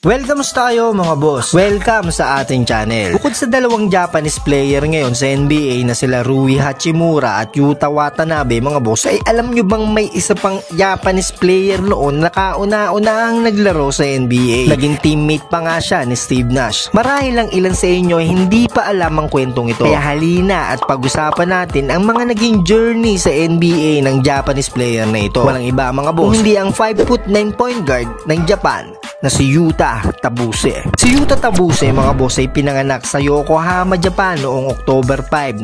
Welcome tayo mga boss. Welcome sa ating channel. Bukod sa dalawang Japanese player ngayon sa NBA na sila Rui Hachimura at Yuta Watanabe mga boss, ay alam nyo bang may isa pang Japanese player noon na kauna-unahang naglaro sa NBA? Naging teammate pa nga siya ni Steve Nash. Marahil lang ilan sa inyo ay hindi pa alam ang kwentong ito. Kaya halina at pag-usapan natin ang mga naging journey sa NBA ng Japanese player na ito. Walang iba mga boss, kung hindi ang 5'9" point guard ng Japan na si Yuta Tabuse. Si Yuta Tabuse mga boss ay pinanganak sa Yokohama, Japan noong October 5,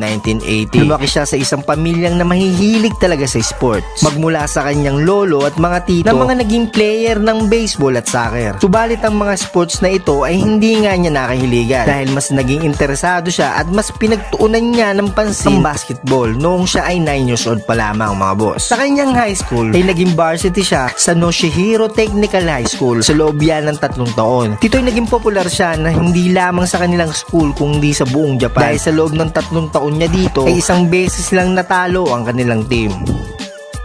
1980. Lumaki siya sa isang pamilyang na mahihilig talaga sa sports. Magmula sa kanyang lolo at mga tito na mga naging player ng baseball at soccer. Subalit ang mga sports na ito ay hindi nga niya nakahiligan dahil mas naging interesado siya at mas pinagtuunan niya ng pansin ang basketball noong siya ay 9 years old pa lamang mga boss. Sa kanyang high school ay naging varsity siya sa Noshihiro Technical High School sa loob yan ng 3 taon. Dito ay naging popular siya na hindi lamang sa kanilang school kundi sa buong Japan. Dahil sa loob ng 3 taon niya dito ay isang beses lang natalo ang kanilang team.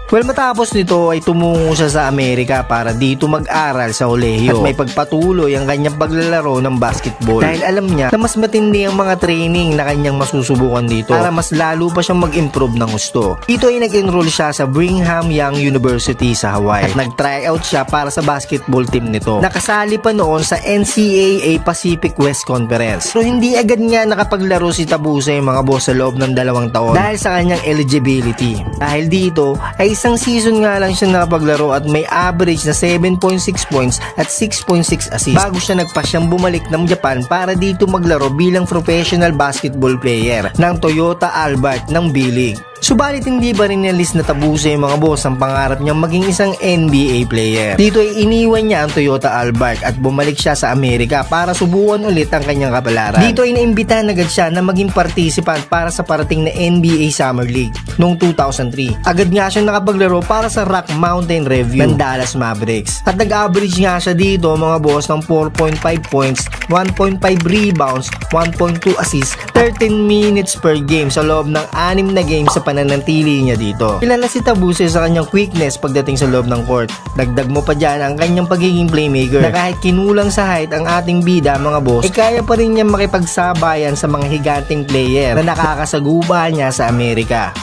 Well, matapos nito ay tumungo siya sa Amerika para dito mag-aral sa kolehiyo at may pagpatuloy ang kanyang paglalaro ng basketball dahil alam niya na mas matindi ang mga training na kanyang masusubukan dito para mas lalo pa siyang mag-improve ng gusto. Dito ay nag-enroll siya sa Brigham Young University sa Hawaii at nag-tryout siya para sa basketball team nito. Nakasali pa noon sa NCAA Pacific West Conference. So hindi agad nga nakapaglaro si Tabuse mga boss sa loob ng 2 taon dahil sa kanyang eligibility. Dahil dito ay isang season nga lang siya nakapaglaro at may average na 7.6 points at 6.6 assists bago siya nagpasyang bumalik ng Japan para dito maglaro bilang professional basketball player ng Toyota Albert ng B-League. Subalit hindi ba rin nilist na Tabuse mga boss ang pangarap niyang maging isang NBA player. Dito ay iniwan niya ang Toyota Albert at bumalik siya sa Amerika para subukan ulit ang kanyang kapalaran. Dito ay naimbitahan agad siya na maging participant para sa parating na NBA Summer League noong 2003. Agad nga siya nakapaglaro para sa Rock Mountain Review ng Dallas Mavericks. At nag-average nga siya dito mga boss ng 4.5 points, 1.5 rebounds, 1.2 assists, 13 minutes per game sa loob ng 6 na games sa pananatili niya dito. Kilala si Tabuse sa kanyang quickness pagdating sa loob ng court. Dagdag mo pa dyan ang kanyang pagiging playmaker na kahit kinulang sa height ang ating bida mga boss, ay kaya pa rin niya makipagsabayan sa mga higanting player na nakakasaguba niya sa Amerika.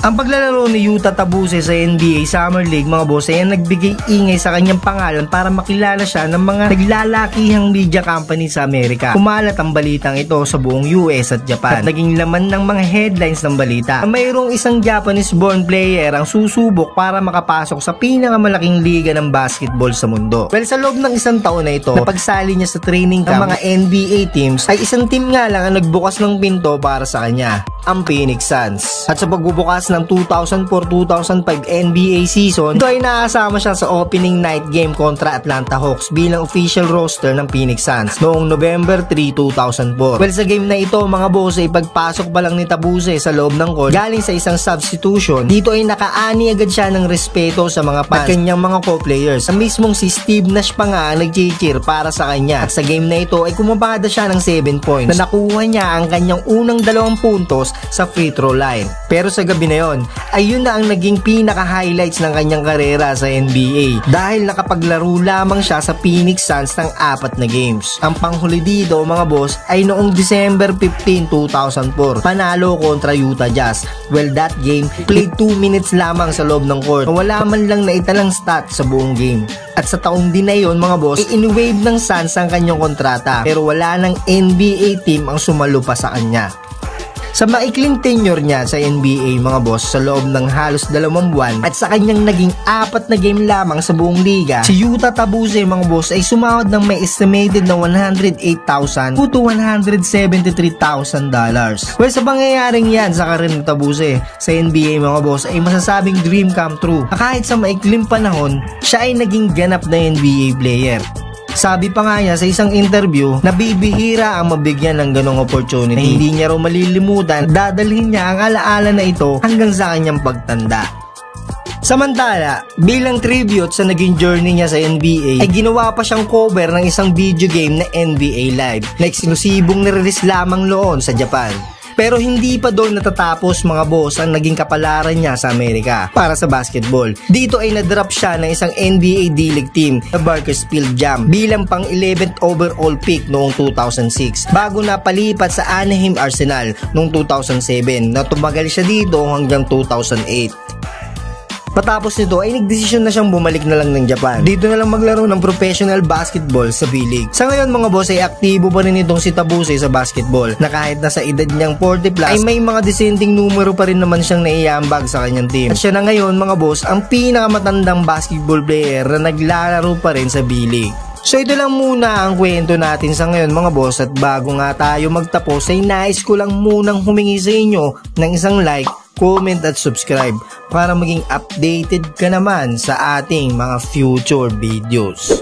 Ang paglalaro ni Yuta Tabuse sa NBA Summer League mga boss ay nagbigay ingay sa kanyang pangalan para makilala siya ng mga naglalakihang media company sa Amerika. Kumalat ang balitang ito sa buong US at Japan at naging laman ng mga headlines ng balita na mayroong isang Japanese-born player ang susubok para makapasok sa pinakamalaking liga ng basketball sa mundo. Well, sa loob ng 1 taon na ito, na pagsali niya sa training camp ng mga NBA teams, ay isang team nga lang ang nagbukas ng pinto para sa kanya, ang Phoenix Suns. At sa pagbubukas ng 2004-2005 NBA season, ito ay nakasama siya sa opening night game kontra Atlanta Hawks bilang official roster ng Phoenix Suns noong November 3, 2004. Well, sa game na ito mga boss ay pagpasok pa lang ni Tabuse sa loob ng court galing sa isang substitution, dito ay nakaani agad siya ng respeto sa mga fans at kanyang mga co-players. Ang mismong si Steve Nash pa nga ang nag-cheer para sa kanya. At sa game na ito ay kumabada siya ng 7 points na nakuha niya ang kanyang unang 2 puntos sa free throw line. Pero sa gabi na yon, ayun na ang naging pinaka-highlights ng kanyang karera sa NBA dahil nakapaglaro lamang siya sa Phoenix Suns ng 4 na games. Ang panghuli dito mga boss ay noong December 15, 2004, panalo kontra Utah Jazz. Well, that game played 2 minutes lamang sa loob ng court. Wala man lang naitalang stat sa buong game. At sa taong din na yun mga boss, i-inwave ng Suns ang kanyang kontrata pero wala ng NBA team ang sumalo pa sa kanya. Sa maikling tenure niya sa NBA mga boss sa loob ng halos 2 buwan at sa kanyang naging 4 na game lamang sa buong liga, si Yuta Tabuse mga boss ay sumahod ng may estimated na $108,000 to $173,000. Well, sa pangyayaring yan sa karir ni Tabuse sa NBA mga boss ay masasabing dream come true na kahit sa maikling panahon, siya ay naging ganap na NBA player. Sabi pa nga niya sa isang interview na bibihira ang mabigyan ng ganong opportunity. Hindi niya raw malilimutan, dadalhin niya ang alaala na ito hanggang sa kanyang pagtanda. Samantala, bilang tribute sa naging journey niya sa NBA, ay ginawa pa siyang cover ng isang video game na NBA Live na eksklusibong nirelease lamang noon sa Japan. Pero hindi pa doon natatapos mga boss ang naging kapalaran niya sa Amerika para sa basketball. Dito ay na-drop siya ng isang NBA D-League team na Bakersfield Jam bilang pang 11th overall pick noong 2006 bago na palipat sa Anaheim Arsenal noong 2007 na tumagal siya dito hanggang 2008. Patapos nito ay nagdesisyon na siyang bumalik na lang ng Japan. Dito na lang maglaro ng professional basketball sa B-League. Sa ngayon mga boss ay aktibo pa rin itong si Tabuse sa basketball na kahit nasa edad niyang 40 plus ay may mga disenteng numero pa rin naman siyang naiambag sa kanyang team. At siya na ngayon mga boss ang pinakamatandang basketball player na naglalaro pa rin sa B-League. So ito lang muna ang kwento natin sa ngayon mga boss, at bago nga tayo magtapos ay nais ko lang munang humingi sa inyo ng isang like, comment at subscribe para maging updated ka naman sa ating mga future videos.